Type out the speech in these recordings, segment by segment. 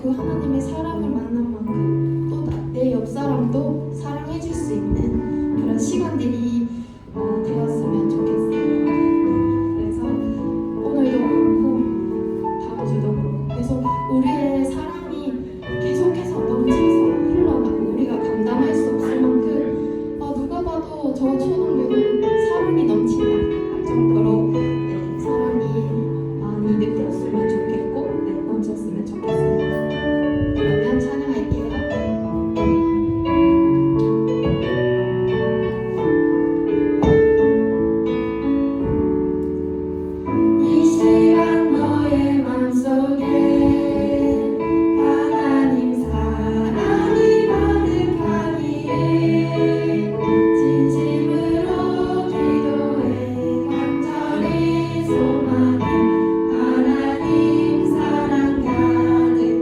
그 하나님의 사랑을 만난 만큼 또 내 옆 사람도 사랑해 줄 수 있는 그런 시간들이 되었으면 좋겠어요. 그래서 오늘도 그렇고 다음 주도 그렇고 계속 우리의 사랑이 계속해서 넘쳐서 흘러가고 우리가 감당할 수 없을 만큼 누가 봐도 저 초등부는 사랑이 넘친다 할 정도로 사랑이 많이 느꼈으면 좋겠고 넘쳤으면 좋겠습니다. 그러면 찬양할게요. 이 시간 너의 맘속에 하나님 사랑이 가득하기를 진심으로 기도해 간절히 소망해 하나님 사랑 가득하기를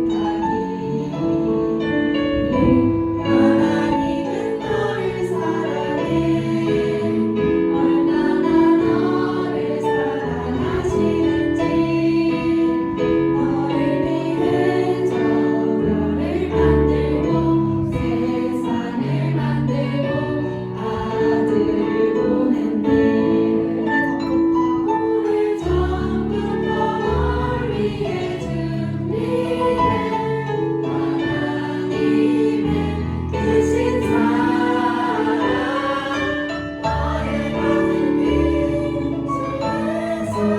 하나님은 너를 사랑해 얼마나 너를 사랑하시는지 너를 위해 저 별을 만들고 세상을 만들고 아들을 보냈네. 오늘 전부터 널 위해 준비된 하나님의 크신 사랑 너의 가슴 빈 주의 사랑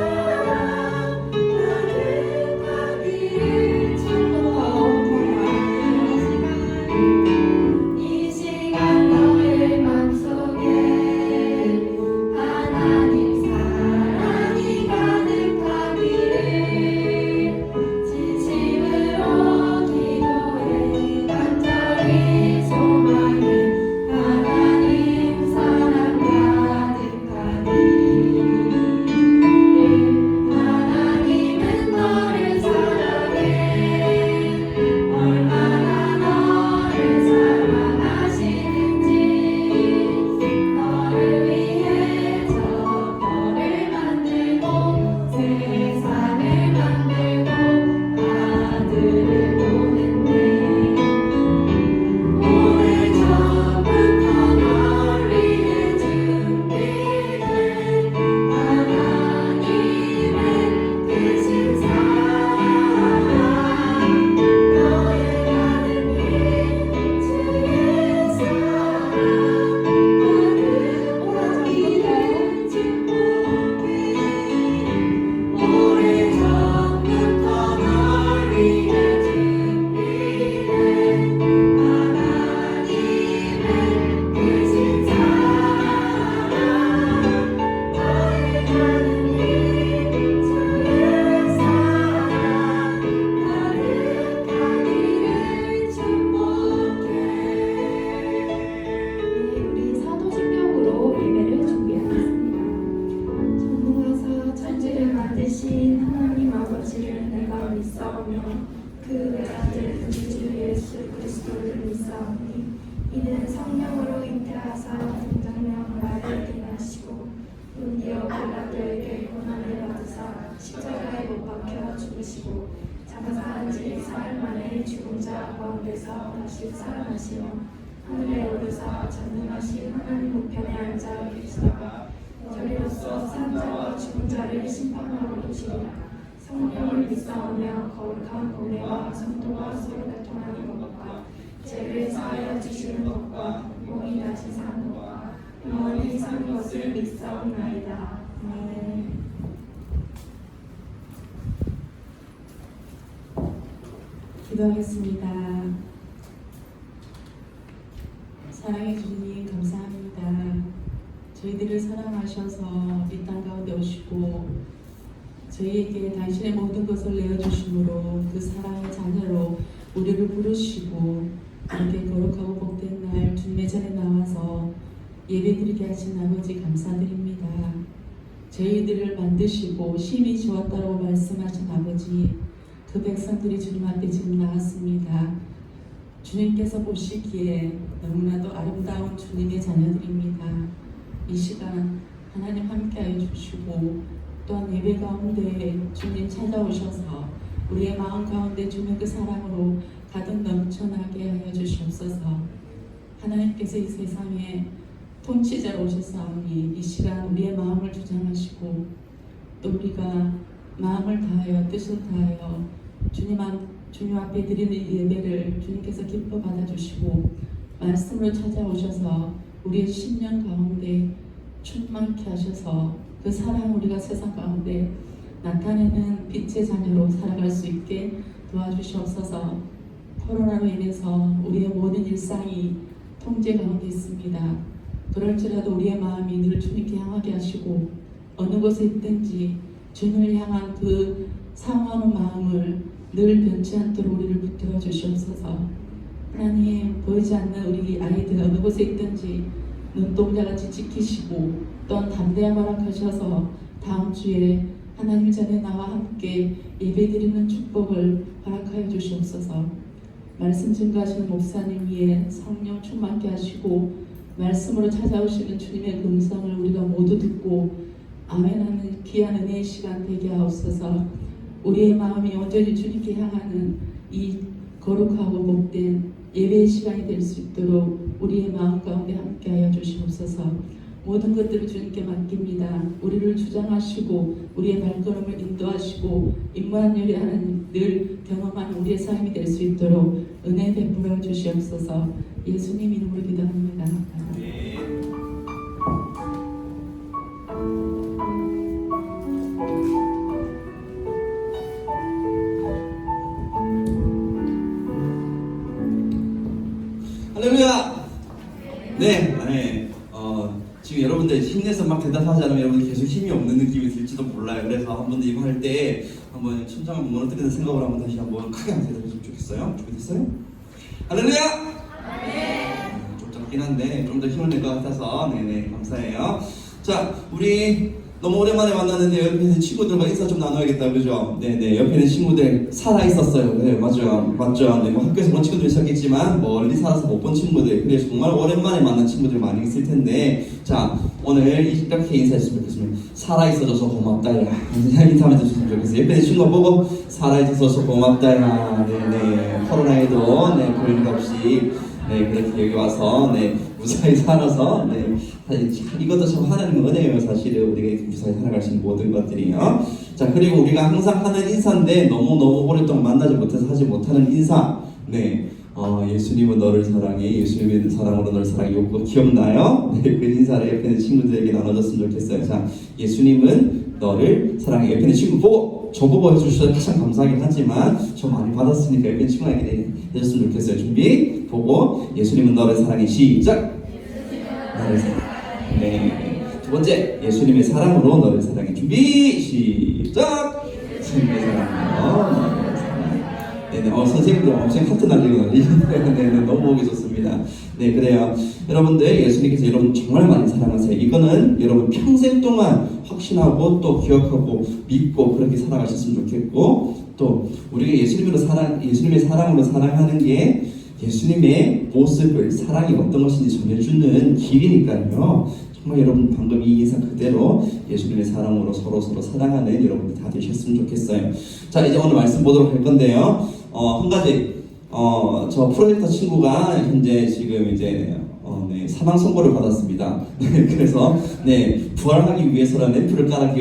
가득하기를 이 시간 너의 맘속에 하나님 사랑이 가득하기를 진심으로 기도해 간절히 소망해 하나님 사랑 가득하기를 하나님은 너를 사랑해 얼마나 너를 사랑하시는지 너를 위해 저 별을 만들고 세상을 만들고 아들을 보냈네. 오늘 저부터 널 위해 준비된 하나님의 크신 사랑 너의 가는 길 주의 사랑 가득하기를 축복해. 오늘 전부터 널 위해 준비된 하나님의 크신 사랑 너의 가는 길 주의 사랑 가득하기를 축복해. 우리 사도신경으로 예배를 준비하겠습니다. 전능하사 천지를 만드신 하나님 아버지를 내가 믿사오며 그 외아들 구주 예수 그리스도를 믿사오니 이는 성령으로 잉태하사 동정녀 마리아에게 나시고 본디오 빌라도에게 고난을 받으사 십자가에 못 박혀 죽으시고 장사한 지 사흘 만에 죽은 자 가운데서 다시 살아나시며 하늘에 오르사 전능하신 하나님 우편에 앉아 계시다가 저리로서 산 자와 죽은 자를 심판하러 오시리라. 성령을 믿사오며 거룩한 공회와 성도가 서로 교통하는 것과 죄를 사하여 주시는 것과 몸이 다시 사는 것과 영원히 사는 것을 믿사옵나이다. 아멘. 기도하겠습니다. 사랑해 주님 감사합니다. 저희들을 사랑하셔서 이 땅 가운데 오시고 저희에게 당신의 모든 것을 내어주심으로 그 사랑의 자녀로 우리를 부르시고 이렇게 거룩하고 복된 날 주님의 전에 나와서 예배드리게 하신 아버지 감사드립니다. 저희들을 만드시고 심히 주었다고 말씀하신 아버지, 그 백성들이 주님 앞에 지금 나왔습니다. 주님께서 보시기에 너무나도 아름다운 주님의 자녀들입니다. 이 시간 하나님 함께하여 주시고 또한 예배 가운데 주님 찾아오셔서 우리의 마음 가운데 주님의 그 사랑으로 가득 넘쳐나게 하여 주시옵소서. 하나님께서 이 세상에 통치자로 오셨사오니 이 시간 우리의 마음을 주장하시고 또 우리가 마음을 다하여 뜻을 다하여 주님 앞에 드리는 이 예배를 주님께서 기뻐 받아주시고 말씀으로 찾아오셔서 우리의 심령 가운데 충만케 하셔서 그 사랑 우리가 세상 가운데 나타내는 빛의 자녀로 살아갈 수 있게 도와주시옵소서. 코로나로 인해서 우리의 모든 일상이 통제 가운데 있습니다. 그럴지라도 우리의 마음이 늘 주님께 향하게 하시고 어느 곳에 있든지 주님을 향한 그 사모하는 마음을 늘 변치 않도록 우리를 붙들어 주시옵소서. 하나님, 보이지 않는 우리 아이들 어느 곳에 있든지 눈동자같이 지키시고 또한 담대한 허락하셔서 다음 주에 하나님 전에 나와 함께 예배드리는 축복을 허락하여 주시옵소서. 말씀 증거하시는 목사님 위에 성령 충만케 하시고 말씀으로 찾아오시는 주님의 음성을 우리가 모두 듣고 아멘하는 귀한 은혜의 시간 되게 하옵소서. 우리의 마음이 온전히 주님께 향하는 이 거룩하고 복된 예배의 시간이 될 수 있도록 우리의 마음 가운데 함께하여 주시옵소서. 모든 것들을 주님께 맡깁니다. 우리를 주장하시고 우리의 발걸음을 인도하시고 인무한 요리 하나님 늘 경험하는 우리의 삶이 될 수 있도록 은혜 베풀어 주시옵소서. 예수님 이름으로 기도합니다. 할렐루야! 네. 지금 여러분들 힘내서 막 대답하지 않으면 여러분들 계속 힘이 없는 느낌이 들지도 몰라요. 그래서 한 번 더 이거 할 때 한번 천장을 무너뜨리는 생각을 한번 다시 한번 크게 한번 대답했으면 좋겠어요. 준비됐어요? 할렐루야! 좀 짧긴 한데 좀 더 힘을 낼 것 같아서 네네 감사해요. 자, 우리 너무 오랜만에 만났는데 옆에 있는 친구들과 인사 좀 나눠야겠다, 그죠? 네네, 옆에 있는 친구들 살아있었어요. 네, 맞죠. 네, 뭐 학교에서 본 친구들 있었겠지만 멀리 살아서 못 본 친구들, 그래 정말 오랜만에 만난 친구들 많이 있을 텐데, 자, 오늘 이렇게 인사했으면 좋겠습니다. 살아있어줘서 고맙다, 야. 인사하면 해주셨으면 좋겠어요. 옆에 있는 친구 보고 살아있어줘서 고맙다, 야. 네네, 코로나에도 네, 그런 일 없이 네, 그렇게 여기 와서 네, 무사히 살아서 네, 이것도 참 하나님의 은혜예요. 사실은 우리가 무사히 살아갈 수 있는 모든 것들이요. 자, 그리고 우리가 항상 하는 인사인데 너무 오랫동안 만나지 못해서 하지 못하는 인사. 네, 예수님은 너를 사랑해. 예수님의 사랑으로 너를 사랑해. 이거 기억나요? 네, 그 인사를 옆에 있는 친구들에게 나눠줬으면 좋겠어요. 자, 예수님은 너를 사랑해. 옆에 있는 친구 보고 저보고 해주셔서 가장 감사하긴 하지만 저 많이 받았으니까 옆에 친구에게 해줬으면 좋겠어요. 준비 보고 예수님은 너를 사랑해. 시작. 너를 사랑해. 네. 두 번째, 예수님의 사랑으로 너를 사랑해. 준비 시작. 예수님의 사랑으로 너를 사랑해. 네네. 선생님들 엄청 하트 날리고 네네. 너무 보기 좋습니다. 네, 그래요. 여러분들, 예수님께서 여러분 정말 많이 사랑하세요. 이거는 여러분 평생 동안 확신하고 또 기억하고 믿고 그렇게 살아가셨으면 좋겠고, 또 우리가 예수님의 사랑으로 사랑하는 게 예수님의 모습을, 사랑이 어떤 것인지 전해주는 길이니까요. 정말 여러분 방금 이 인사 그대로 예수님의 사랑으로 서로 사랑하는 여러분들 다 되셨으면 좋겠어요. 자, 이제 오늘 말씀 보도록 할 건데요. 한 가지, 저 프로젝터 친구가 현재 지금 이제 네, 사망 선고를 받았습니다. 네, 그래서 네, 부활하기 위해서는 램프를 갈아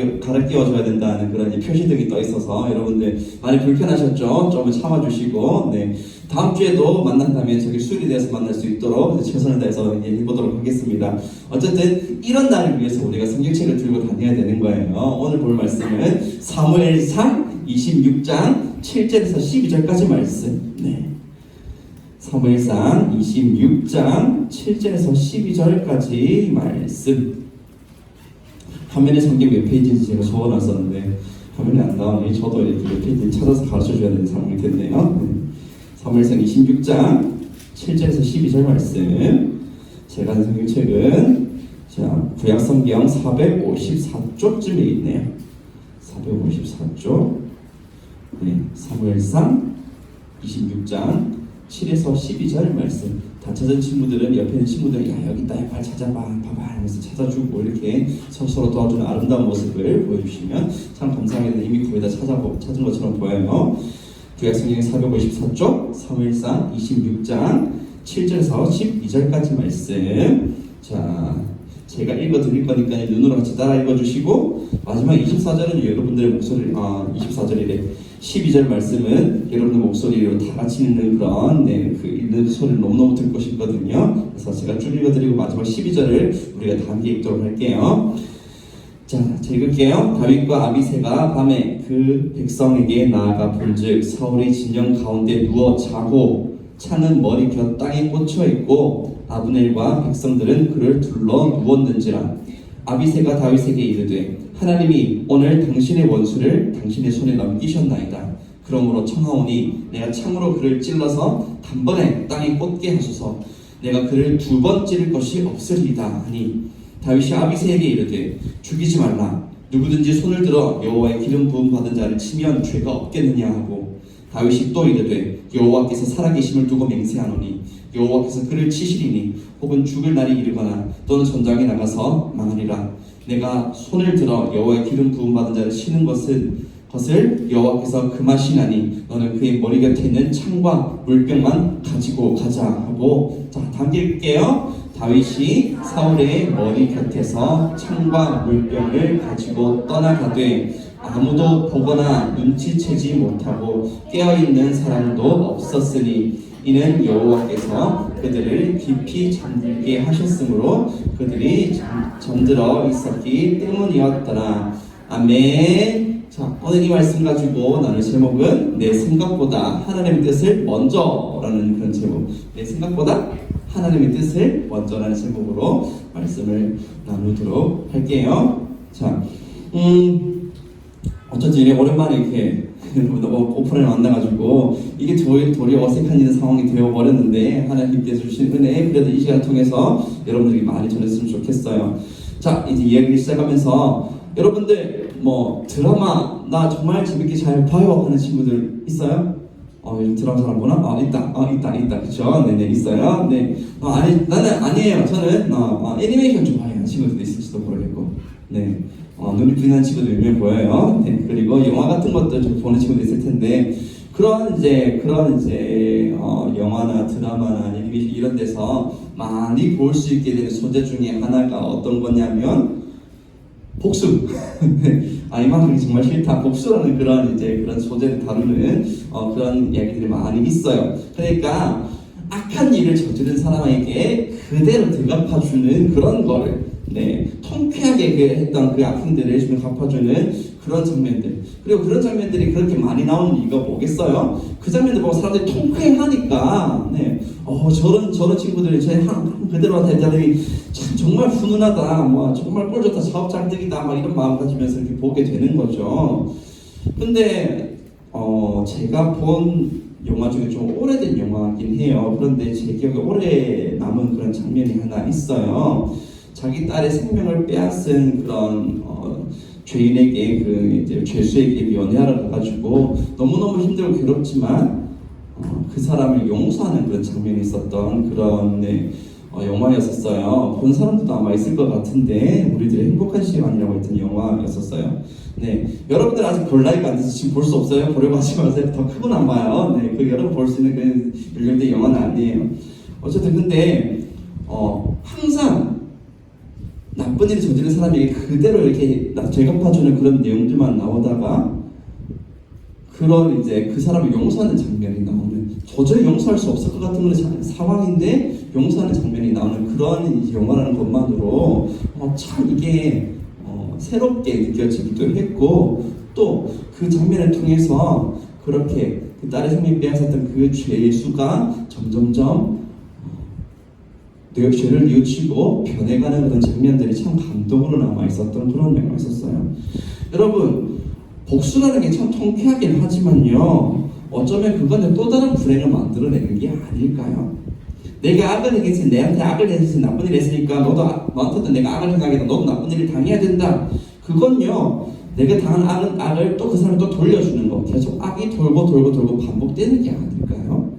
끼워줘야 된다는 그런 표시등이 떠 있어서 여러분들 많이 불편하셨죠? 조금 참아주시고, 네, 다음 주에도 만난다면 저기 수리되어서 만날 수 있도록 최선을 다해서 해보도록 하겠습니다. 어쨌든 이런 날을 위해서 우리가 성경책을 들고 다녀야 되는 거예요. 오늘 볼 말씀은 사무엘상 26장 7절에서 12절까지 말씀. 네. 사무엘상 26장 7절에서 12절까지 말씀. 화면에 성경 몇 페이지인지 제가 적어놨었는데 화면에 안 나오니 저도 이렇게 몇 페이지 찾아서 가르쳐줘야 되는 상황이 됐네요. 사무엘상 26장 7절에서 12절 말씀. 제가 한 성경책은 구약성경 454쪽쯤에 있네요. 454쪽. 네, 사무엘상 26장 7에서 12절 말씀. 다 찾은 친구들은 옆에 있는 친구들, 야 여기 있다, 빨리 찾아봐, 봐봐 하면서 찾아주고 이렇게 서로 도와주는 아름다운 모습을 보여주시면 참 감사하게도 이미 거의 다 찾은 것처럼 보여요. 구약성경 454쪽, 사무엘상 26장 7절에서 12절까지 말씀. 자, 제가 읽어드릴 거니까 눈으로 같이 따라 읽어주시고, 마지막 24절은 여러분들의 목소리를, 24절이래. 12절 말씀은 여러분의 목소리로 다 같이 읽는 그런, 그 읽는 소리를 너무너무 듣고 싶거든요. 그래서 제가 쭉 읽어드리고 마지막 12절을 우리가 다 함께 읽도록 할게요. 자, 읽을게요. 다윗과 아비새가 밤에 그 백성에게 나아가 본즉 사울이 진영 가운데 누워 자고 창은 머리 곁 땅에 꽂혀 있고 아브넬과 백성들은 그를 둘러 누웠는지라. 아비새가 다윗에게 이르되 하나님이 오늘 당신의 원수를 당신의 손에 넘기셨나이다. 그러므로 청하오니 내가 창으로 그를 찔러서 단번에 땅에 꽂게 하소서. 내가 그를 2번 찌를 것이 없으리이다 하니 다윗이 아비새에게 이르되 죽이지 말라. 누구든지 손을 들어 여호와의 기름 부음 받은 자를 치면 죄가 없겠느냐 하고, 다윗이 또 이르되 여호와께서 살아계심을 두고 맹세하노니 여호와께서 그를 치시리니 혹은 죽을 날이 이르거나 또는 전장에 나가서 망하리라. 내가 손을 들어 여호와의 기름 부음 받은 자를 치는 것을 여호와께서 금하시나니 너는 그의 머리 곁에 있는 창과 물병만 가지고 가자 하고. 자, 다음 읽을게요. 다윗이 사울의 머리 곁에서 창과 물병을 가지고 떠나가되 아무도 보거나 눈치채지 못하고 깨어있는 사람도 없었으니 이는 여호와께서 그들을 깊이 잠들게 하셨으므로 그들이 잠들어 있었기 때문이었더라. 아멘. 자, 오늘 이 말씀 가지고 나눌 제목은 내 생각보다 하나님의 뜻을 먼저라는 그런 제목. 내 생각보다 하나님의 뜻을 먼저라는 제목으로 말씀을 나누도록 할게요. 자, 어쩐지 오랜만에 이렇게 오픈을 만나가지고 이게 도리 어색한 이런 상황이 되어버렸는데 하나님께서 주신 은혜, 그래도 이 시간을 통해서 여러분들이 많이 전했으면 좋겠어요. 자, 이제 이야기를 시작하면서 여러분들 드라마 나 정말 재밌게 잘 봐요 하는 친구들 있어요? 요즘 드라마 잘 안 보나? 있다. 그쵸? 네네, 있어요. 네. 나는 아니에요. 저는, 애니메이션 좀 봐요. 친구들도 있을지도 모르겠고. 네. 눈이 부인한 친구들 몇 명 보여요. 네. 그리고 영화 같은 것도 좀 보는 친구도 있을 텐데, 그런 영화나 드라마나 애니메이션 이런 데서 많이 볼 수 있게 되는 소재 중에 하나가 어떤 거냐면, 복수. 이 말하기 정말 싫다. 복수라는 그런 소재를 다루는 그런 이야기들이 많이 있어요. 그러니까 악한 일을 저지른 사람에게 그대로 되갚아주는 그런 거를, 통쾌하게 했던 그 악행들을 좀 갚아주는 그런 장면들. 그리고 그런 장면들이 그렇게 많이 나오는 이유가 뭐겠어요? 그 장면들 보고 사람들이 통쾌하니까, 저런 친구들이 제 그대로 한 자들이 참 정말 훈훈하다, 정말 꼴 좋다, 사업 짱득이다, 이런 마음 가지면서 이렇게 보게 되는 거죠. 근데 제가 본 영화 중에 좀 오래된 영화긴 해요. 그런데 제 기억에 오래 남은 그런 장면이 하나 있어요. 자기 딸의 생명을 빼앗은 그런 죄인에게 이제 죄수에게 면회하러 가가지고 너무너무 힘들고 괴롭지만 그 사람을 용서하는 그런 장면이 있었던 그런 영화였었어요. 본 사람들도 아마 있을 것 같은데 우리들의 행복한 시간이라고 했던 영화였었어요. 네, 여러분들 아직 볼 나이가 안 돼서 지금 볼 수 없어요. 보려고 하지 마세요. 더 크고 안 봐요. 네, 그 여러분 볼 수 있는 그 연령대 영화는 아니에요. 어쨌든 근데 항상 나쁜 일을 저지른 사람에게 그대로 이렇게 되갚아주는 그런 내용들만 나오다가 그런 그 사람을 용서하는 장면이 나오는, 도저히 용서할 수 없을 것 같은 그런 상황인데 용서하는 장면이 나오는 그런 영화라는 것만으로 참 이게 새롭게 느껴지기도 했고, 또 그 장면을 통해서 그렇게 그 딸의 생명 빼앗았던 그 죄수가 점점점 죄를 뉘우치고 변해가는 그런 장면들이 참 감동으로 남아있었던 그런 영화였었어요. 여러분, 복수라는 게 참 통쾌하긴 하지만요, 어쩌면 그건 또 다른 불행을 만들어내는 게 아닐까요? 내가 악을 행했으니, 내한테 악을 했으니, 나쁜 일을 했으니까 너한테도 내가 악을 행하겠다, 너도 나쁜 일을 당해야 된다. 그건요, 내가 당한 악을 또 그 사람을 또 돌려주는 거, 계속 악이 돌고 반복되는 게 아닐까요?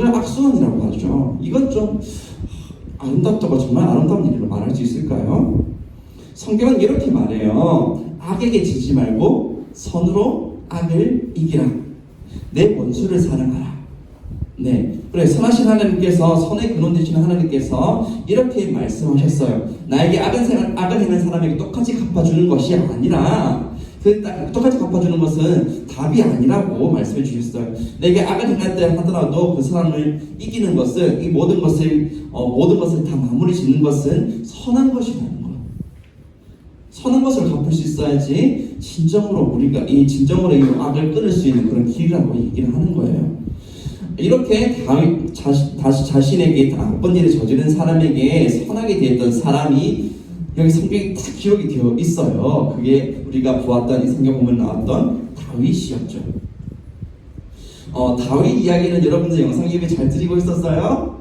이걸 악순환이라고 하죠. 이건 좀 아름답다고 정말 아름다운 일이라고 말할 수 있을까요? 성경은 이렇게 말해요. 악에게 지지 말고 선으로 악을 이기라. 내 원수를 사랑하라. 네, 그래 선하신 하나님께서 선의 근원 되시는 하나님께서 이렇게 말씀하셨어요. 나에게 악을 행한 사람에게 똑같이 갚아주는 것이 아니라 똑같이 갚아주는 것은 답이 아니라고 말씀해 주셨어요. 내게 악을 행했다 하더라도 그 사람을 이기는 것을 이 모든 것을 다 마무리 짓는 것은 선한 것이라는 거예요. 선한 것을 갚을 수 있어야지 진정으로 이 악을 끊을 수 있는 그런 길이라고 얘기를 하는 거예요. 이렇게 자신에게 나쁜 일을 저지른 사람에게 선하게 되었던 사람이 여기 성경에 딱 기록이 되어 있어요. 그게 우리가 보았던 이 성경 보면 나왔던 다윗이었죠. 다윗 이야기는 여러분들 영상 예배 잘 드리고 있었어요?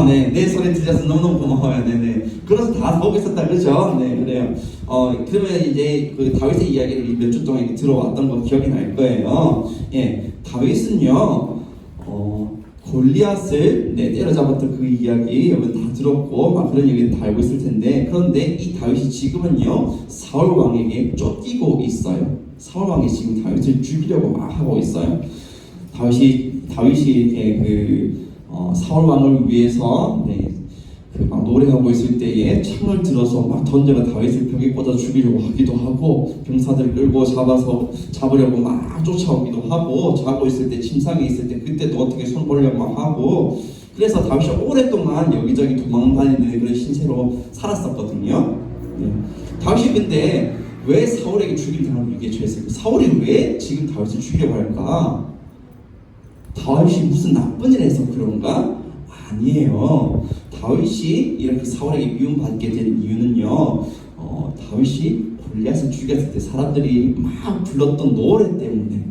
네, 내 소리 들려서 너무너무 고마워요. 네네. 그래서 다 보고 있었다, 그죠? 네, 그래요. 그러면 이제 그 다윗의 이야기를 몇 주 동안 들어왔던 거 기억이 날 거예요. 예, 다윗은요, 골리앗을 때려잡았던 그 이야기 여러분 다 들었고 막 그런 얘기는 다 알고 있을 텐데, 그런데 이 다윗이 지금은요 사울 왕에게 쫓기고 있어요. 사울 왕이 지금 다윗을 죽이려고 막 하고 있어요. 다윗이 이렇게 사울 왕을 위해서 막 노래하고 있을 때에 창을 들어서 막 던져가 다윗을 벽에 꽂아 죽이려고 하기도 하고, 병사들을 끌고 잡으려고 막 쫓아오기도 하고, 자고 있을 때 침상에 있을 때 그때도 어떻게 손 벌려고 막 하고, 그래서 다윗이 오랫동안 여기저기 도망다니는 그런 신세로 살았었거든요. 다윗이 근데 왜 사울에게 죽일 당하고 이게 죄였을까? 사울이 왜 지금 다윗을 죽이려고 할까? 다윗이 무슨 나쁜 일을 해서 그런가? 아니에요. 다윗이 이렇게 사울에게 미움받게 된 이유는요, 다윗이 골리앗을 죽였을 때 사람들이 막 불렀던 노래 때문에,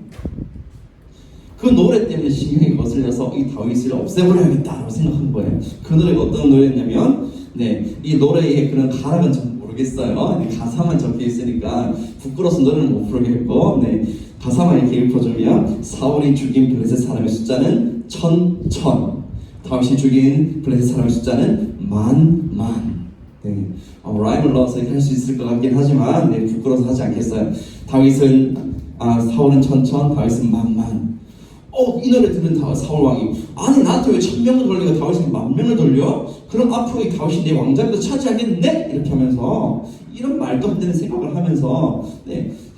그 노래 때문에 신경이 거슬려서 이 다윗을 없애버려야겠다라고 생각한 거예요. 그 노래가 어떤 노래였냐면, 이 노래의 그런 가락은 전 모르겠어요. 가사만 적혀 있으니까 부끄러워서 노래는 못 부르겠고, 가사만 이렇게 읽어주면, 사울이 죽인 블레셋 사람의 숫자는 1000. 다윗이 죽인 블레셋 사람의 숫자는 10,000,000. 라임을 넣어서 할 수 있을 것 같긴 하지만 부끄러워서 하지 않겠어요. 사울은 1000, 다윗은 10,000,000. 이 노래 들은 사울 왕이, 아니 나한테 왜 1000명을 돌리고 다윗이 10,000명을 돌려? 그럼 앞으로 이 다윗이 내 왕자리도 차지하겠네? 이렇게 하면서 이런 말도 안 되는 생각을 하면서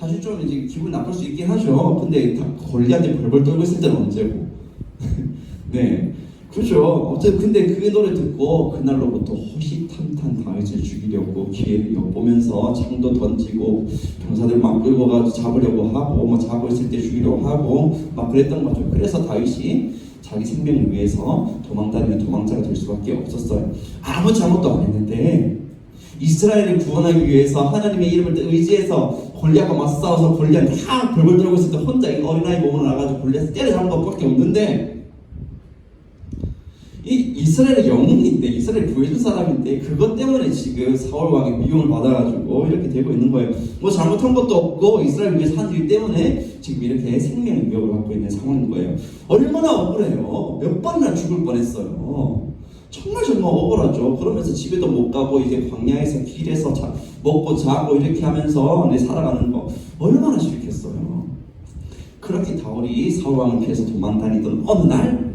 사실 좀 이제 기분 나쁠 수 있긴 하죠. 근데 골리앗이 벌벌 떨고 있을 때는 언제고? 그죠. 어쨌든 근데 그 노래 듣고 그날로부터 호시탐탐 다윗을 죽이려고 기회를 엿보면서 창도 던지고 병사들 막 끌고 가서 잡으려고 하고 뭐 자고 있을 때 죽이려고 하고 막 그랬던 거죠. 그래서 다윗이 자기 생명을 위해서 도망다니는 도망자가 될 수밖에 없었어요. 아무 잘못도 안 했는데 이스라엘을 구원하기 위해서 하나님의 이름을 의지해서 골리앗과 맞서 싸워서 골리앗 다 벌벌 떨고 있을 때 혼자 어린아이 몸으로 나가지고 골리앗을 때려잡은 것밖에 없는데, 이 이스라엘의 영웅인데, 이스라엘 구해준 사람인데, 그것 때문에 지금 사울 왕의 미움을 받아가지고 이렇게 되고 있는 거예요. 뭐 잘못한 것도 없고 이스라엘 위해서 한 일 때문에 지금 이렇게 생명의 위협을 받고 있는 상황인 거예요. 얼마나 억울해요. 몇 번이나 죽을 뻔했어요. 정말 억울하죠. 그러면서 집에도 못 가고 이제 광야에서 길에서 먹고 자고 이렇게 하면서 살아가는 거 얼마나 싫겠어요. 그렇게 다윗이 사울 왕을 피해서 도망다니던 어느 날,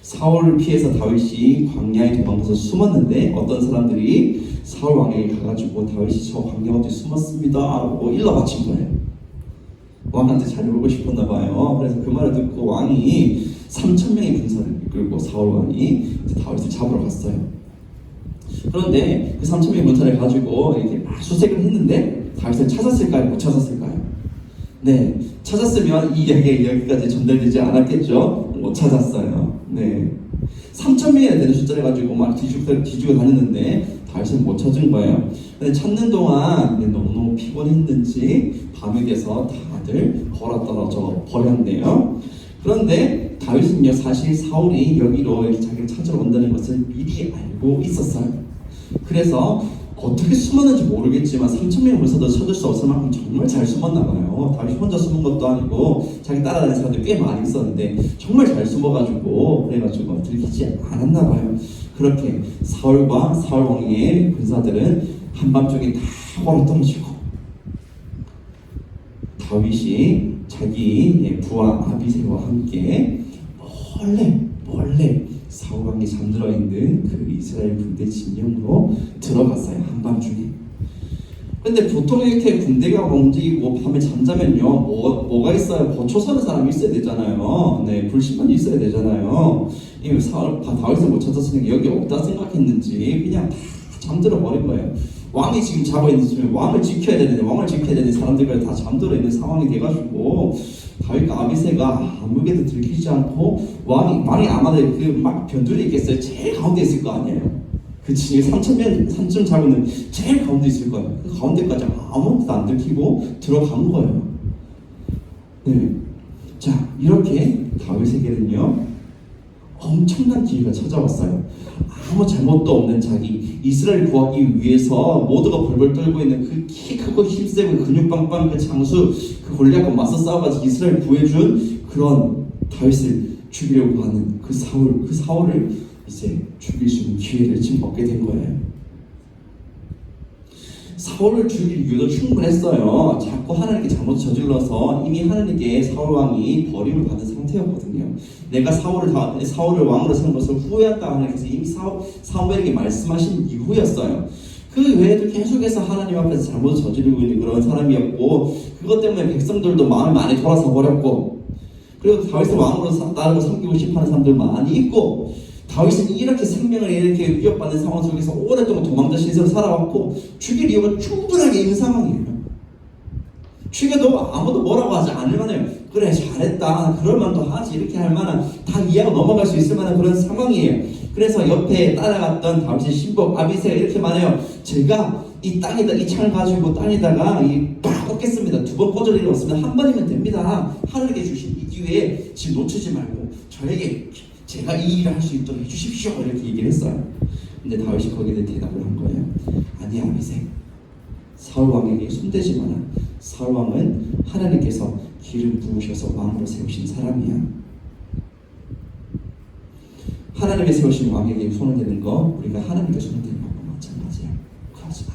사울을 피해서 다윗이 광야에 도망가서 숨었는데 어떤 사람들이 사울 왕에게 가가지고 다윗이 저 광야 어디 숨었습니다 라고 일러 바친 거예요. 왕한테 잘 보고 싶었나 봐요. 그래서 그 말을 듣고 왕이 3,000명의 군사를 이끌고 사울 왕이 다윗을 잡으러 갔어요. 그런데 그 3,000명의 군사를 가지고 이렇게 막 수색을 했는데 다윗을 찾았을까요? 못 찾았을까요? 찾았으면 이 이야기가 여기까지 전달되지 않았겠죠? 못 찾았어요. 3,000명이나 되는 숫자를 가지고 막 뒤지고 다녔는데 다윗은 못 찾은 거예요. 근데 찾는 동안 너무너무 피곤했는지 밤이 돼서 다들 걸어 떨어져 버렸네요. 그런데 다윗은요, 사실 사울이 여기로 이렇게 자기를 찾으러 온다는 것을 미리 알고 있었어요. 그래서 어떻게 숨었는지 모르겠지만 3,000명의 군사도 찾을 수 없을 만큼 정말 잘 숨었나 봐요. 다윗이 혼자 숨은 것도 아니고 자기 따라다니는 사람들이 꽤 많이 있었는데 정말 잘 숨어가지고 그래가지고 들키지 않았나 봐요. 그렇게 사울과 사울 왕의 군사들은 한밤중에 다 걸어 떨어지고 다윗이 자기 부하 아비새와 함께 몰래 사울 왕이 잠들어 있는 그 이스라엘 군대 진영으로 들어갔어요. 한밤중에. 근데 보통 이렇게 군대가 움직이고 밤에 잠자면요 뭐가 있어요? 버초 서는 사람이 있어야 되잖아요. 네, 불신만이 있어야 되잖아요. 이 다윗을 못 찾았으니까 여기 없다 생각했는지 그냥 다 잠들어 버린 거예요. 왕이 지금 자고 있는 집에 왕을 지켜야 되는 사람들까지 다 잠들어 있는 상황이 돼가지고 다윗과 아비새가 아무에게도 들키지 않고 왕이 아마도 막 변두리에 있겠어요. 제일 가운데 있을 거 아니에요. 그 진영에 3,000명 자고는 제일 가운데 있을 거예요. 그 가운데까지 아무것도 안 들키고 들어간 거예요. 네. 자, 이렇게 다윗에게는요 엄청난 기회가 찾아왔어요. 아무 잘못도 없는 자기 이스라엘 구하기 위해서 모두가 벌벌 떨고 있는 그 키 크고 힘세고 근육 빵빵 그 장수 그 골리앗과 맞서 싸워가지고 이스라엘 구해준 그런 다윗을 죽이려고 하는 그 사울을 이제 죽일 수 있는 기회를 지금 얻게 된 거예요. 사울을 죽일 이유도 충분했어요. 자꾸 하나님께 잘못 저질러서 이미 하나님께 사울 왕이 버림을 받은 상태였거든요. 내가 사울을 왕으로 세운 것을 후회한다 하나님께서 이미 사무엘에게 말씀하신 이후였어요. 그 외에도 계속해서 하나님 앞에서 잘못 저지르고 있는 그런 사람이었고 그것 때문에 백성들도 마음이 많이 돌아서 버렸고 그리고 다윗을 왕으로 따르고 섬기고 싶어하는 사람들 많이 있고 다윗은 이렇게 생명을 이렇게 위협받는 상황 속에서 오랫동안 도망자 신세로 살아왔고 죽일 이유가 충분하게 있는 상황이에요. 죽여도 아무도 뭐라고 하지 않을 만해요. 그래 잘했다 그럴 만도 하지 이렇게 할 만한 다 이해하고 넘어갈 수 있을 만한 그런 상황이에요. 그래서 옆에 따라갔던 다윗의 신복 아비새가 이렇게 말해요. 제가 이 땅에다 이 창을 가지고 땅에다가 팍 꽂겠습니다. 2번 꽂을 일 없으면 한 번이면 됩니다. 하늘에게 주신 이 기회에 지금 놓치지 말고 저에게 제가 이 일을 할 수 있도록 해주십시오 이렇게 얘기를 했어요. 근데 다윗이 거기에 대답을 한 거예요. 아니 아비새 사울 왕에게 손대지 마라. 사울 왕은 하나님께서 기름 부으셔서 왕으로 세우신 사람이야. 하나님의 세우신 왕에게 손을 대는 거 우리가 하나님께 손을 대는 거랑 마찬가지야. 그러지 마.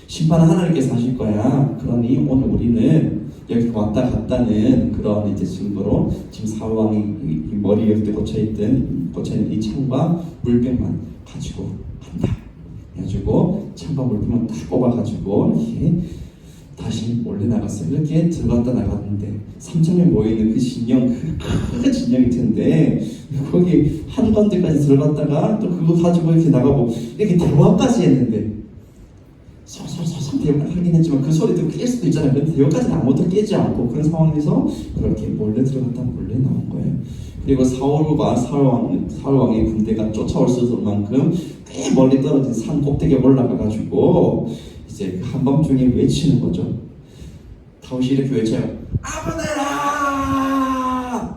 심판은 하나님께서 하실 거야. 그러니 오늘 우리는 여기 왔다 갔다는 그런 이제 증거로 지금 사울 왕이 머리 옆에 꽂혀있는 이 창과 물병만 가지고 간다. 그래가지고 창과 물병만 딱 뽑아가지고 이렇게 다시 몰래 나갔어요. 이렇게 들어갔다 나갔는데 3,000명 모여있는 그 진영 큰 진영일 텐데 거기 한 건데까지 들어갔다가 또 그거 가지고 이렇게 나가고 이렇게 대화까지 했는데 서서서 대화를 하긴 했지만 그 소리도 깰 수도 있잖아요. 근데 대화까지는 아무것도 깨지 않고 그런 상황에서 그렇게 몰래 들어갔다 몰래 나온 거예요. 그리고 사울과 사울 왕의 군대가 쫓아올 수 있을 만큼 꽤 멀리 떨어진 산 꼭대기에 올라가가지고 이제 한밤중에 외치는 거죠. 다윗이 이렇게 외쳐요. 아브넬아!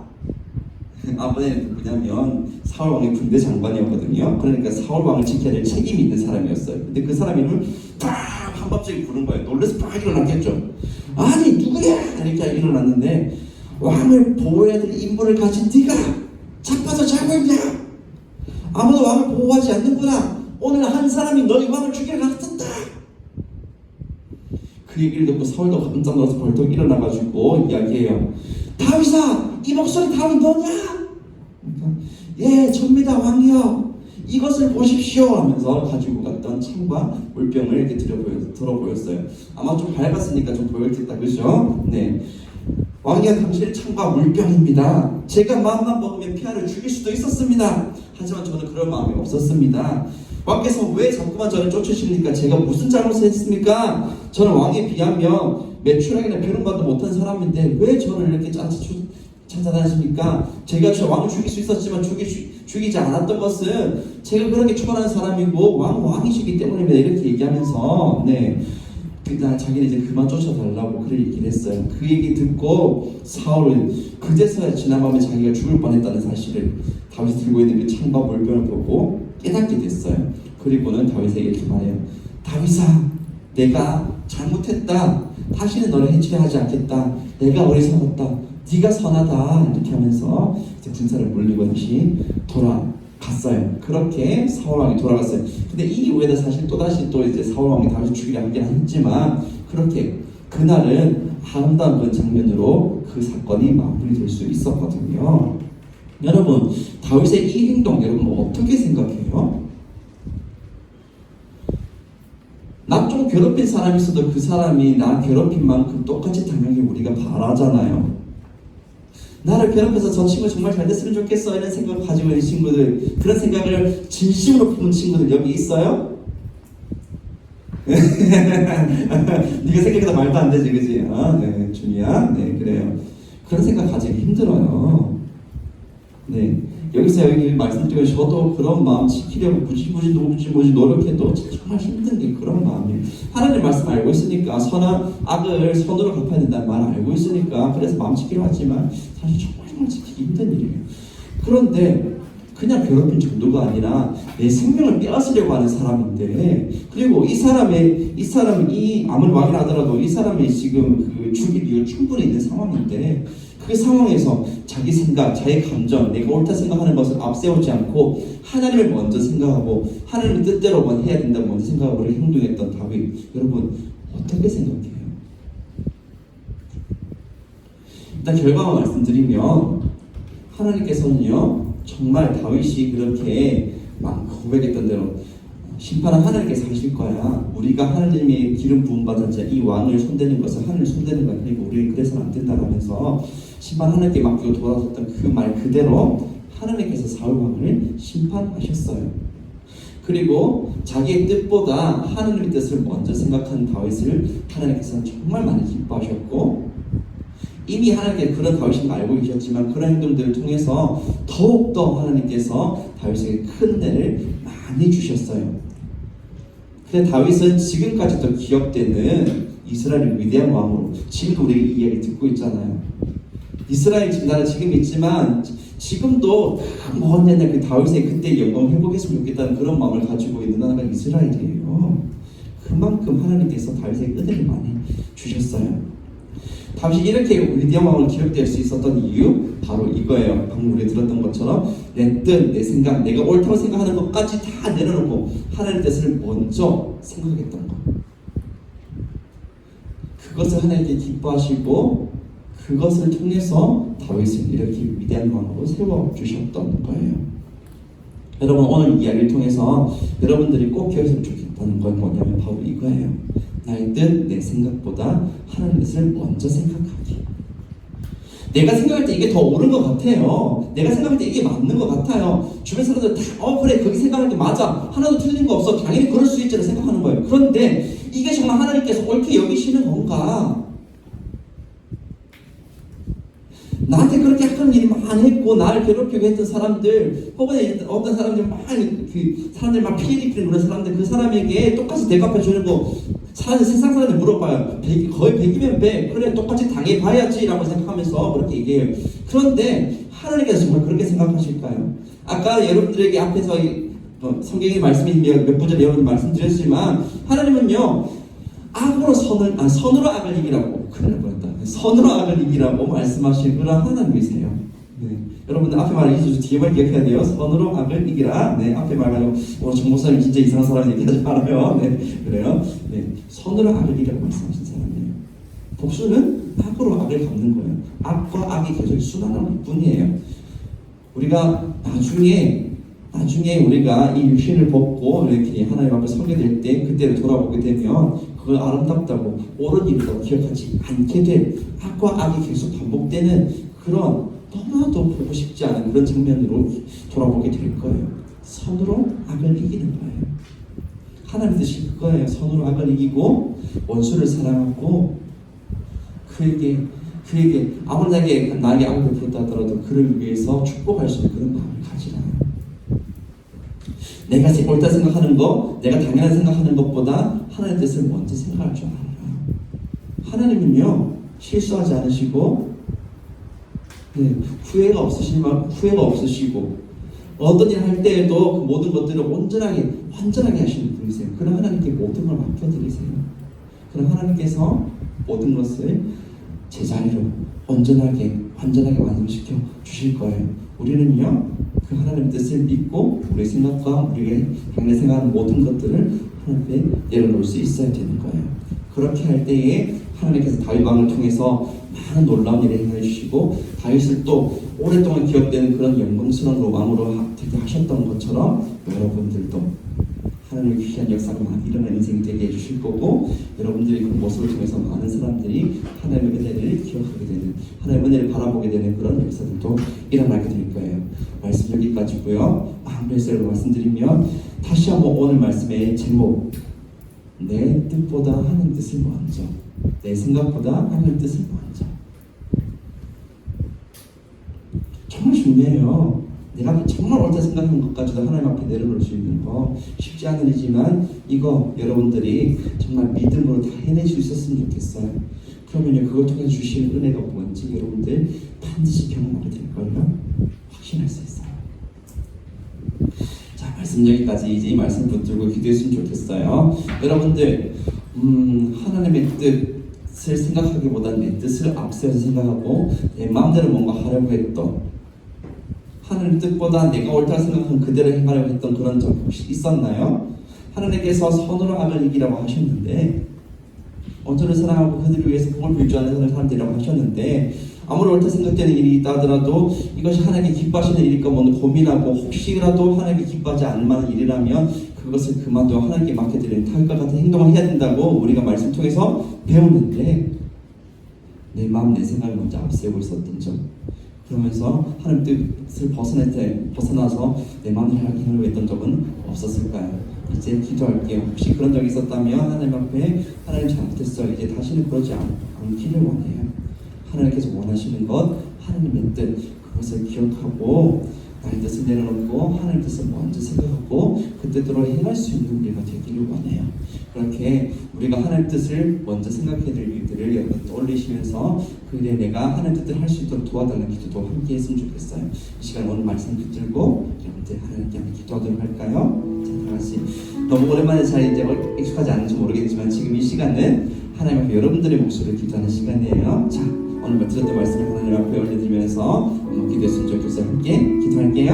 아브넬이 누구냐면 사울 왕의 군대 장관이었거든요. 그러니까 사울 왕을 지켜야 될 책임이 있는 사람이었어요. 근데 그 사람 이름을 팍 한밤중에 부른 거예요. 놀라서 팍 일어났겠죠. 아니 누구냐? 이렇게 일어났는데 왕을 보호해야 될 임무를 가진 네가 자빠져 자고 있냐? 아무도 왕을 보호하지 않는구나. 오늘 한 사람이 너희 왕을 죽이러 갔었다. 그 얘기를 듣고 사울도 깜짝 놀라서 벌떡 일어나가지고 이야기해요. 다윗아, 이 목소리 다윗 너냐? 그러니까, 예, 접니다 왕이여. 이것을 보십시오 하면서 가지고 갔던 창과 물병을 이렇게 들어 보였어요. 아마 좀 밝았으니까 좀 보였겠다, 그죠? 네. 왕이여, 당신의 창과 물병입니다. 제가 마음만 먹으면 피아를 죽일 수도 있었습니다. 하지만 저는 그런 마음이 없었습니다. 왕께서 왜 자꾸만 저를 쫓으십니까? 제가 무슨 잘못을 했습니까? 저는 왕에 비하면 매출하기나 배움받도 못한 사람인데 왜 저를 이렇게 찾아다니십니까? 제가 왕을 죽일 수 있었지만 죽이지 않았던 것은 제가 그렇게 초라한 사람이고 왕이시기 때문입니다. 이렇게 얘기하면서 자기는 이제 그만 쫓아달라고 그런 얘기를 했어요. 그 얘기 듣고 사울은 그제서야 지난 밤에 자기가 죽을 뻔했다는 사실을 다윗이 들고 있는 그 창과 물병을 보고 깨닫게 됐어요. 그리고는 다윗에게 이렇게 말해요. 다윗아, 내가 잘못했다. 다시는 너를 해치려 하지 않겠다. 내가 어리석었다. 네가 선하다. 이렇게 하면서 이제 군사를 물리고 다시 돌아갔어요. 그렇게 사울 왕이 돌아갔어요. 근데 이 이후에는 사실 또다시 또 이제 사울 왕이 다윗을 죽이려 하긴 했지만, 그렇게 그날은 아름다운 그런 장면으로 그 사건이 마무리될 수 있었거든요. 여러분, 다윗의 이 행동 여러분 어떻게 생각해요? 나 좀 괴롭힌 사람이 있어도 그 사람이 나 괴롭힌 만큼 똑같이 당하길 우리가 바라잖아요. 나를 괴롭혀서 저 친구 정말 잘 됐으면 좋겠어 이런 생각을 가지고 있는 친구들, 그런 생각을 진심으로 품은 친구들 여기 있어요? 네가 생각해도 말도 안 되지, 그지? 네, 준이야. 네, 그래요. 그런 생각 가지기 힘들어요. 네, 여기서 여기 말씀드리면 저도 그런 마음 지키려고 굳이 노력해도 정말 힘든 게 그런 마음이에요. 하나님 말씀 알고 있으니까 선한 악을 선으로 갚아야 된다는 말 알고 있으니까 그래서 마음 지키려 하지만 사실 정말 지키기 힘든 일이에요. 그런데 그냥 괴롭힌 정도가 아니라 내 생명을 빼앗으려고 하는 사람인데, 그리고 이 사람이 아무리 왕이라 하더라도 이 사람이 지금 그 죽일 이유 충분히 있는 상황인데, 그 상황에서 자기 생각, 자기 감정, 내가 옳다 생각하는 것을 앞세우지 않고 하나님을 먼저 생각하고 하나님의 뜻대로 해야 된다고 먼저 생각하고 행동했던 다윗, 여러분 어떻게 생각해요? 일단 결과만 말씀드리면, 하나님께서는요 정말 다윗이 그렇게 막 고백했던 대로 심판은 하나님께서 하실 거야. 우리가 하나님의 기름 부음 받은 자 이 왕을 손대는 것은 하나님을 손대는 거야. 그리고 우리는 그래서는 안 된다라면서 심판 하나님께 맡기고 돌아섰던 그 말 그대로 하나님께서 사울 왕을 심판하셨어요. 그리고 자기의 뜻보다 하나님의 뜻을 먼저 생각한 다윗을 하나님께서는 정말 많이 기뻐하셨고, 이미 하나님께서 그런 다윗인 걸 알고 계셨지만 그런 행동들을 통해서 더욱더 하나님께서 다윗에게 큰 은혜를 많이 주셨어요. 그래서 다윗은 지금까지도 기억되는 이스라엘의 위대한 왕으로 지금도 우리 이 이야기 듣고 있잖아요. 이스라엘 나라 지금 있지만 지금도 먼 옛날 그 다윗의 그때 영광을 회복했으면 좋겠다는 그런 마음을 가지고 있는 나라가 이스라엘이에요. 그만큼 하나님께서 다윗에게 은혜를 많이 주셨어요. 다윗이 이렇게 위대한 왕으로 기록될 수 있었던 이유 바로 이거예요. 방금 우리 들었던 것처럼 내 뜻, 내 생각, 내가 옳다고 생각하는 것까지 다 내려놓고 하나님의 뜻을 먼저 생각했던 것. 그것을 하나님께 기뻐하시고 그것을 통해서 다윗을 이렇게 위대한 왕으로 세워주셨던 거예요. 여러분, 오늘 이야기를 통해서 여러분들이 꼭 기억했으면 좋겠다는 건 뭐냐면 바로 이거예요. 나의 뜻, 내 생각보다 하나님의 뜻을 먼저 생각하기. 내가 생각할 때 이게 더 옳은 것 같아요. 내가 생각할 때 이게 맞는 것 같아요. 주변 사람들 다 그래 거기 생각하는 게 맞아. 하나도 틀린 거 없어. 당연히 그럴 수 있지라 생각하는 거예요. 그런데 이게 정말 하나님께서 옳게 여기시는 건가? 나한테 그렇게 악한 일이 많이 했고 나를 괴롭히고 했던 사람들, 혹은 어떤 사람들 사람들 막 피해 입히는 그런 사람들, 그 사람에게 똑같이 대갚해 주는 거 세상 사람들 물어봐요. 거의 100이면 100 그래 똑같이 당해봐야지 라고 생각하면서 그렇게 얘기해요. 그런데 하나님께서 정말 그렇게 생각하실까요? 아까 여러분들에게 앞에서 성경의 말씀이 몇 분 전에 여러분 말씀드렸지만 하나님은요 선으로 악을 이기라고, 큰일 날 뻔했다. 선으로 악을 이기라고 말씀하신 그런 하나님이세요. 네. 여러분들 앞에 말 잊어주고 뒤에 말 기억해야 돼요. 선으로 악을 이기라. 네, 앞에 말 가지고 정 목사님 진짜 이상한 사람 얘기하지 말아요. 네, 그래요. 네, 선으로 악을 이기라고 말씀하신 사람이에요. 복수는 악으로 악을 갚는 거예요. 악과 악이 계속 순환하는 뿐이에요. 우리가 나중에 우리가 이 육신을 벗고 이렇게 하나님 앞에 서게 될 때 그때를 돌아보게 되면 그걸 아름답다고 옳은 일이라고 기억하지 않게 될, 악과 악이 계속 반복되는 그런 너무나도 보고 싶지 않은 그런 장면으로 돌아보게 될 거예요. 선으로 악을 이기는 거예요. 하나님 뜻이 그거예요. 선으로 악을 이기고 원수를 사랑하고 그에게 아무리 나에게 악을 베풀었다 하더라도 그를 위해서 축복할 수 있는 그런 마음을 가지라. 내가 옳다 생각하는 거, 내가 당연하다 생각하는 것보다 하나님의 뜻을 먼저 생각할 줄 알아라. 하나님은요 실수하지 않으시고 후회가 없으시고 어떤 일 할 때에도 그 모든 것들을 완전하게 하시는 분이세요. 그럼 하나님께 모든 걸 맡겨드리세요. 그럼 하나님께서 모든 것을 제자리로 완전하게 완성시켜 주실 거예요. 우리는요, 그 하나님의 뜻을 믿고 우리의 생각과 우리의 당내 생각하는 모든 것들을 하나님 앞에 내려놓을 수 있어야 되는 거예요. 그렇게 할 때에 하나님께서 다윗 왕을 통해서 많은 놀라운 일을 행해 주시고, 다윗을 또 오랫동안 기억되는 그런 영광스러운 왕으로 되게 하셨던 것처럼 여러분들도 하나님의 귀한 역사가 많이 일어나는 인생이 되게 해주실 거고, 여러분들이 그 모습을 통해서 많은 사람들이 하나님의 은혜를 기억하게 되는, 하나님의 은혜를 바라보게 되는 그런 역사들도 일어나게 될 거예요. 말씀 여기까지고요. 마무리해서 말씀드리면, 다시 한번 오늘 말씀의 제목, 내 뜻보다 하나님 뜻을 먼저, 내 생각보다 하나님 뜻을 먼저. 정말 중요해요. 내가 정말 옳다 생각하는 것까지도 하나님 앞에 내려놓을 수 있는 거 쉽지 않은 일이지만, 이거 여러분들이 정말 믿음으로 다 해낼 수 있었으면 좋겠어요. 그러면요, 그걸 통해 주시는 은혜가 뭔지 여러분들 반드시 경험하게 될 거예요. 확신할 수 있어요. 자, 말씀 여기까지. 이제 이 말씀 붙들고 기도했으면 좋겠어요. 여러분들, 하나님의 뜻을 생각하기보다 내 뜻을 앞세워서 생각하고 내 마음대로 뭔가 하려고 했던, 하나님 뜻보다 내가 옳다고 생각한 그대로 행하려고 했던 그런 적 혹시 있었나요? 하나님께서 선으로 악을 이기라고 하셨는데, 온전을 사랑하고 그들을 위해서 복을 빌주하는 사람들이라고 하셨는데, 아무리 옳다 생각되는 일이 있다 하더라도 이것이 하나님께 기뻐하시는 일일까 뭐 고민하고, 혹시라도 하나님께 기뻐하지 않을 만한 일이라면 그것을 그만두고 하나님께 맡겨드리는 타격과 같은 행동을 해야 된다고 우리가 말씀 통해서 배우는데, 내 마음 내 생각을 먼저 앞세우고 있었던 점, 그러면서 하나님 뜻을 벗어나서 내 마음을 하려고 했던 적은 없었을까요? 이제 기도할게요. 혹시 그런 적이 있었다면 하나님 앞에, 하나님 잘못했어요, 이제 다시는 그러지 않기를 원해요. 하나님께서 원하시는 것, 하나님의 뜻, 그것을 기억하고 나의 뜻을 내려놓고 하나님의 뜻을 먼저 생각하고 그 뜻대로 행할 수 있는 우리가 되기를 원해요. 그렇게 우리가 하나님의 뜻을 먼저 생각해야 될 일들을 여러분 떠올리시면서 그에 내가 하나님의 뜻을 할 수 있도록 도와달라는 기도도 함께 했으면 좋겠어요. 이 시간 오늘 말씀 붙들고 여러분들 하나님께 한번 기도하도록 할까요? 자, 다같이. 너무 오랜만에 잘 이제 익숙하지 않은지 모르겠지만 지금 이 시간은 하나님 앞에 여러분들의 목소리를 기도하는 시간이에요. 자, 오늘 들었던 말씀을 하나님 앞에 올려드리면서 한번 기도했으면 좋겠어요. 함께 기도할게요.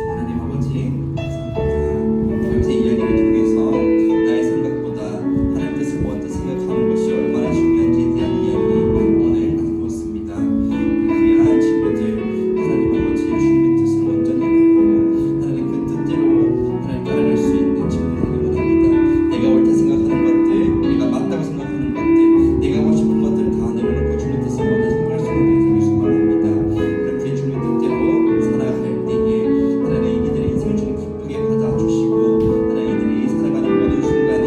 하나님 아버지, 감사합니다. 다윗의 이야기를 통해서 나의 생각보다 하나님 뜻을 먼저 생각하는 것이 얼마나 중요한지에 대한 이야기 오늘 나누었습니다. 우리 귀한 친구들, 하나님 아버지 주님의 뜻을 온전히 알고 하나님 그 뜻대로 하나님 따라갈 수 있는 친구들 되기 원합니다. 내가 옳다 생각하는 것들, 내가 맞다고 생각하는 것들, 내가 하고 싶은 것들을 다 내려놓고 주님 뜻을 먼저 생각할 수 있는 되기 소망합니다. 그렇게 주님 뜻대로 살아갈 때에 하나님 이들의 인생을 주님 기쁘게 받아주시고, 하나님 이들이 살아가는 모든 순간이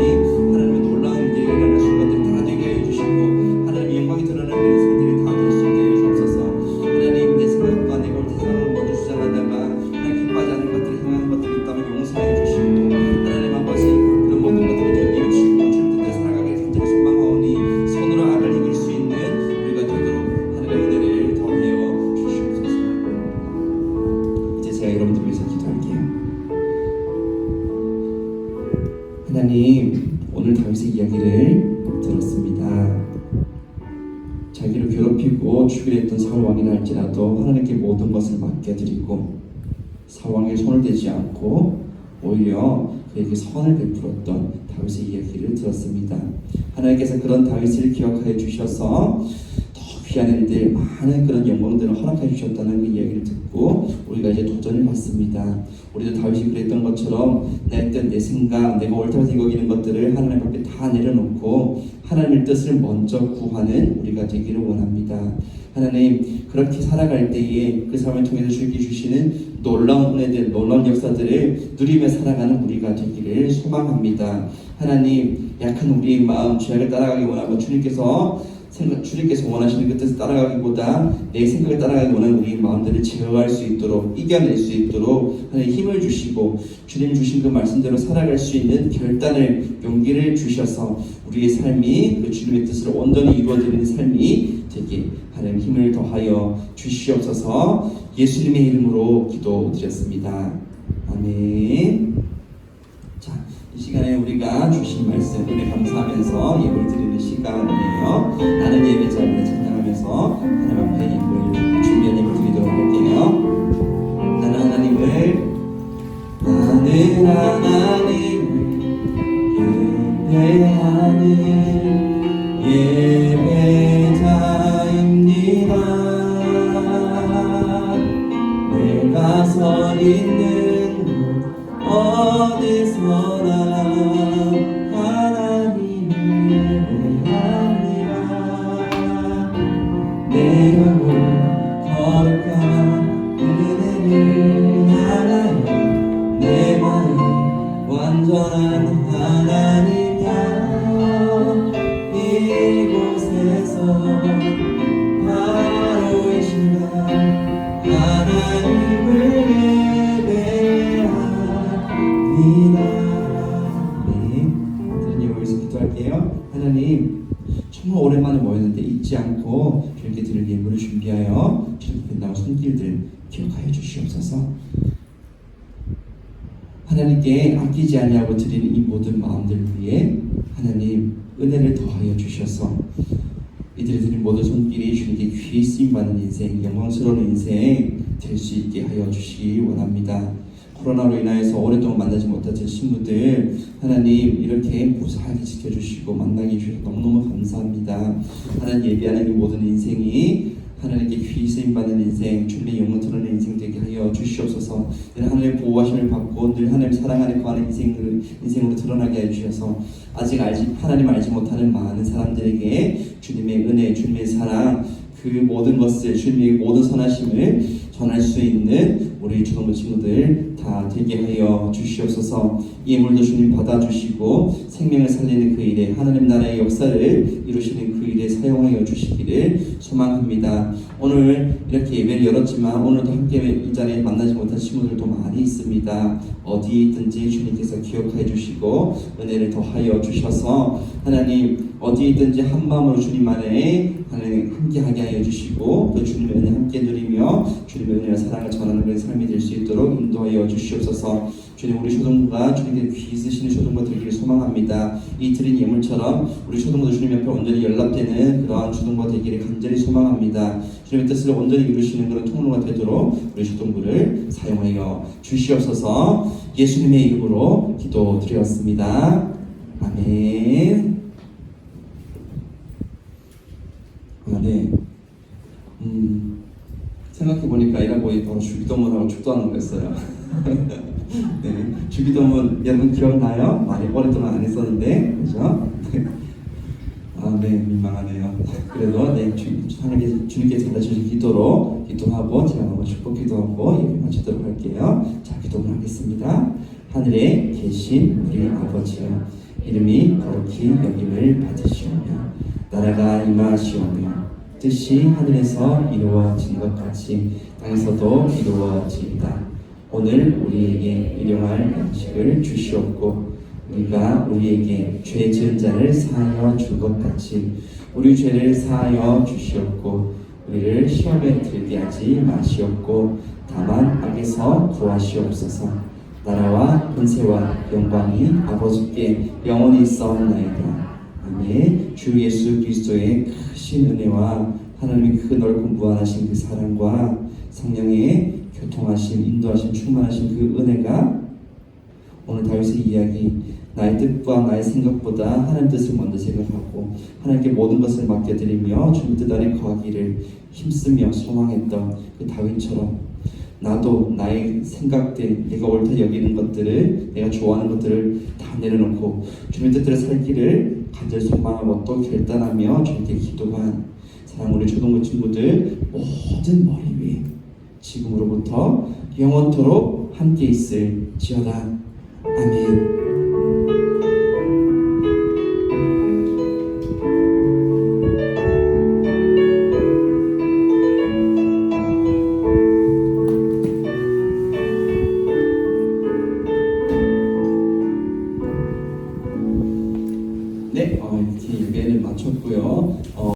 하나님의 놀라운 일들이 일어나는 순간들이 다 되게 해주시고, 하나님의 영광이 드러나는 인생들이 다 될 수 있게 해주옵소서. 하나님, 내 생각과 내가 옳다 생각을 먼저 주장하다가 하나님 기뻐하지 않는 것들을 행하는 것들이 있다면 용서해 주시고, 하나님 아버지 그런 모든 것들을 되게 해주시고 주님 뜻대로 살아가길 간절히 소망하오니 손으로 악을 이길 수 있는 우리가 되도록 하나님의 은혜를 더하여 주시옵소서. 이제 제가 여러분들 위해서 기도할게요. 하나님, 오늘 다윗의 이야기를 들었습니다. 자기를 괴롭히고 죽이려 했던 사울 왕이라 할지라도 하나님께 모든 것을 맡겨드리고 사울 왕에 손을 대지 않고 오히려 그에게 선을 베풀었던 다윗의 이야기를 들었습니다. 하나님께서 그런 다윗을 기억하여 주셔서 더 귀한 일들, 많은 그런 영광들을 허락해 주셨다는 그 이야기를 듣고 우리가 이제 도전을 받습니다. 우리도 다윗이 그랬던 것처럼 내 뜻, 내 생각, 내가 옳다고 생각하는 것들을 하나님 앞에 다 내려놓고 하나님의 뜻을 먼저 구하는 우리가 되기를 원합니다. 하나님, 그렇게 살아갈 때에 그 삶을 통해서 주님께 주시는 놀라운 은혜들, 놀라운 역사들을 누리며 살아가는 우리가 되기를 소망합니다. 하나님, 약한 우리의 마음, 죄악을 따라가기 원하고 주님께서 원하시는 그 뜻을 따라가기보다 내 생각을 따라가기 원하는 우리의 마음들을 제어할 수 있도록, 이겨낼 수 있도록 하나님 힘을 주시고 주님 주신 그 말씀대로 살아갈 수 있는 결단을, 용기를 주셔서 우리의 삶이 그 주님의 뜻을 온전히 이루어지는 삶이 되게 하나님 힘을 더하여 주시옵소서. 예수님의 이름으로 기도드렸습니다. 아멘. 자, 이 시간에 우리가 주신 말씀 은혜 감사하면서 예배를 드리는 시간이에요. 나는 예배자입니다. 찬양하면서 하나님 앞에 예배를 준비한 예배를 드리도록 할게요. 나는 하나님을 예배하는 예배자입니다. 내가 서 있는 곳 어디서나 하나님을 예배합니다. 내 영혼 거룩한 은혜를 향하여 내 마음 완전한 하나님 향하여 이곳에서 바로 이 시간 하나님을 예배합니다. 네, 드린 예배에서 기도할게요. 하나님, 정말 오랜만에 모였는데 잊지 않고 주님께 드릴 예물을 준비하여 주님께 나온 손길들 기억하여 주시옵소서. 하나님께 아끼지 아니하고 드리는 이 모든 마음들 위해 하나님 은혜를 더하여 주셔서 이들이 드린 모든 손길이 주님께 귀히 쓰임받는 인생, 영광스러운 인생 될 수 있게 하여 주시기 원합니다. 코로나로 인하여서 오랫동안 만나지 못했던 친구들 하나님 이렇게 무사하게 지켜주시고 만나게 해주셔서 너무너무 감사합니다. 하나님 예배하는 이 모든 인생이 하나님께 귀히 쓰임받는 인생, 주님의 영광 드러내는 인생 되게 하여 주시옵소서. 늘 하나님의 보호하심을 받고 늘 하나님 사랑 안에 거하는 인생으로 드러나게 해주셔서 아직 하나님 알지 못하는 많은 사람들에게 주님의 은혜, 주님의 사랑, 그 모든 것을 주님의 모든 선하심을 전할 수 있는 우리 주동부 친구들 다 되게 하여 주시옵소서. 이 예물도 주님 받아주시고 생명을 살리는 그 일에 하나님 나라의 역사를 이루시는 그 일에 사용하여 주시기를 소망합니다. 오늘 이렇게 예배를 열었지만 오늘도 함께 이 자리에 만나지 못한 친구들도 많이 있습니다. 어디 있든지 주님께서 기억해 주시고 은혜를 더하여 주셔서 하나님 어디 있든지 한 마음으로 주님 안에 하나님 함께하게 하여 주시고 그 주님의 은혜 함께 누리며 주님의 은혜와 사랑을 전하는 그런 삶이 될 수 있도록 인도하여 주시옵소서. 주님, 우리 초등부가 주님께 귀 쓰시는 초등부 되기를 소망합니다. 이 드린 예물처럼 우리 초등부도 주님 옆에 온전히 연락되는 그러한 초등부가 되기를 간절히 소망합니다. 주님의 뜻을 온전히 이루시는 그런 통로가 되도록 우리 초등부를 사용하여 주시옵소서. 예수님의 이름으로 기도드렸습니다. 아멘. 네. 생각해보니까 일하고 바로 주기도문하고 축도하는 거였어요. 네, 주기도문 여러분 기억나요? 많이 오랫동안 안 했었는데 그죠? 네, 민망하네요. 그래도 네, 주님께서 받아주신 기도로 기도하고 제가 한번 축복 기도하고 예배 마치도록 할게요. 자, 기도를 하겠습니다. 하늘에 계신 우리 아버지여, 이름이 거룩히 여김을 받으시오며 나라가 임하시오며 뜻이 하늘에서 이루어진 것 같이 땅에서도 이루어지이다. 오늘 우리에게 일용할 양식을 주시옵고 우리가 우리에게 죄 지은 자를 사하여 준 것 같이 우리 죄를 사하여 주시옵고 우리를 시험에 들게 하지 마시옵고 다만 악에서 구하시옵소서. 나라와 권세와 영광이 아버지께 영원히 있사옵나이다. 아멘. 주 예수 그리스도의 크신 은혜와 하나님의 그 넓고 무한하신 그 사랑과 성령의 교통하심, 인도하심, 충만하신 그 은혜가 오늘 다윗의 이야기, 나의 뜻과 나의 생각보다 하나님 뜻을 먼저 생각하고 하나님께 모든 것을 맡겨드리며 주님 뜻 안에 거하기를 힘쓰며 소망했던 그 다윗처럼 나도 나의 생각들, 내가 옳다 여기는 것들을, 내가 좋아하는 것들을 다 내려놓고 주님의 뜻대로 살기를 간절히 소망하고 또 결단하며 주님께 기도한 사랑 우리 초등부 친구들 모든 머리 위에 지금으로부터 영원토록 함께 있을지어다. 아멘.